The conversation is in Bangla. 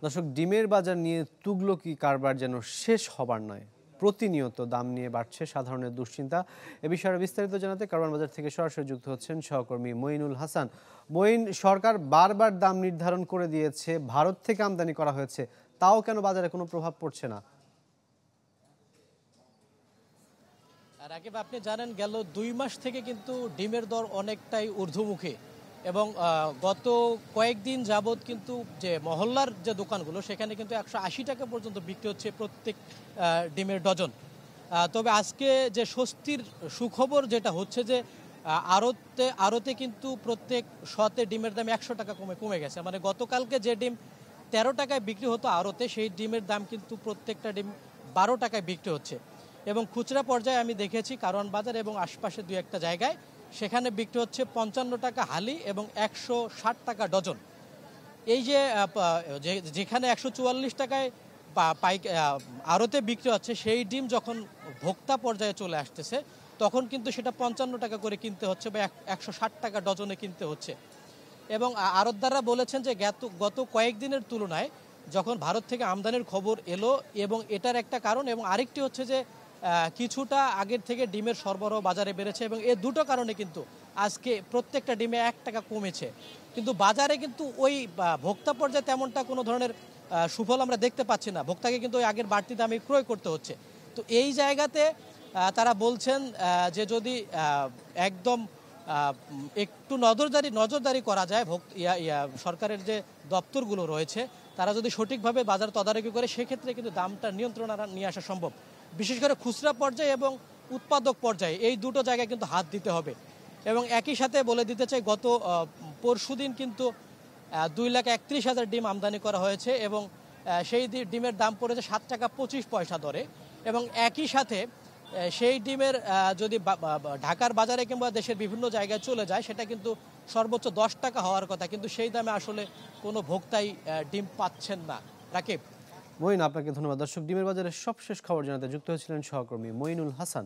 দর্শক, ডিমের বাজার নিয়ে তুগলকি কারবার যেন শেষ হবার নয়। প্রতিনিয়ত দাম নিয়ে বাড়ছে সাধারণের দুশ্চিন্তা। এ বিষয়ে বিস্তারিত জানাতে কারওয়ান বাজার থেকে সরাসরি যুক্ত হচ্ছেন সহকর্মী মঈনুল হাসান। মঈন, সরকার বারবার দাম নির্ধারণ করে দিয়েছে, ভারত থেকে আমদানি করা হয়েছে, তাও কেন বাজারে কোনো প্রভাব পড়ছে না? রাকিব, আপনি জানেন গেল 2 মাস থেকে কিন্তু ডিমের দর অনেকটাই ঊর্ধ্বমুখী এবং গত কয়েকদিন যাবৎ কিন্তু যে মহল্লার যে দোকানগুলো সেখানে কিন্তু 180 টাকা পর্যন্ত বিক্রি হচ্ছে প্রত্যেক ডিমের ডজন। তবে আজকে যে স্বস্তির সুখবর যেটা হচ্ছে যে আড়তে কিন্তু প্রত্যেক শতে ডিমের দাম 100 টাকা কমে গেছে। মানে গতকালকে যে ডিম 13 টাকায় বিক্রি হতো আড়তে, সেই ডিমের দাম কিন্তু প্রত্যেকটা ডিম 12 টাকায় বিক্রি হচ্ছে। এবং খুচরা পর্যায়ে আমি দেখেছি কারওয়ান বাজার এবং আশপাশে 2-1টা জায়গায় সেখানে বিক্রি হচ্ছে 55 টাকা হালি এবং 160 টাকা ডজন। এই যে যেখানে 144 টাকায় আড়তে বিক্রি হচ্ছে, সেই ডিম যখন ভোক্তা পর্যায়ে চলে আসতেছে তখন কিন্তু সেটা 55 টাকা করে কিনতে হচ্ছে বা 160 টাকা ডজনে কিনতে হচ্ছে। এবং আড়তদাররা বলেছেন যে গত কয়েকদিনের তুলনায় যখন ভারত থেকে আমদানির খবর এলো, এবং এটার একটা কারণ এবং আরেকটি হচ্ছে যে কিছুটা আগের থেকে ডিমের সরবরাহ বাজারে বেড়েছে, এবং এই দুটো কারণে কিন্তু আজকে প্রত্যেকটা ডিমে 1 টাকা কমেছে। কিন্তু বাজারে কিন্তু ওই ভোক্তা পর্যায়ে তেমনটা কোনো ধরনের সুফল আমরা দেখতে পাচ্ছি না। ভোক্তাকে কিন্তু ওই আগের বাড়তি দামে ক্রয় করতে হচ্ছে। তো এই জায়গাতে তারা বলছেন যে যদি একদম একটু নজরদারি করা যায়, সরকারের যে দপ্তরগুলো রয়েছে তারা যদি সঠিকভাবে বাজার তদারকি করে, সেক্ষেত্রে কিন্তু দামটা নিয়ন্ত্রণে নিয়ে আসা সম্ভব। বিশেষ করে খুচরা পর্যায়ে এবং উৎপাদক পর্যায়ে এই দুটো জায়গায় কিন্তু হাত দিতে হবে। এবং একই সাথে বলে দিতে চাই, গত পরশুদিন কিন্তু 2,31,000 ডিম আমদানি করা হয়েছে এবং সেই ডিমের দাম পড়েছে 7 টাকা 25 পয়সা দরে। এবং একই সাথে সেই ডিমের যদি ঢাকার বাজারে কিংবা দেশের বিভিন্ন জায়গায় চলে যায়, সেটা কিন্তু সর্বোচ্চ 10 টাকা হওয়ার কথা, কিন্তু সেই দামে আসলে কোনো ভোক্তাই ডিম পাচ্ছেন না। রাকিব। মঈন, আপনাকে ধন্যবাদ। দর্শক, ডিমের বাজারের সবশেষ খবর জানাতে যুক্ত হয়েছিলেন সহকর্মী মঈনুল হাসান।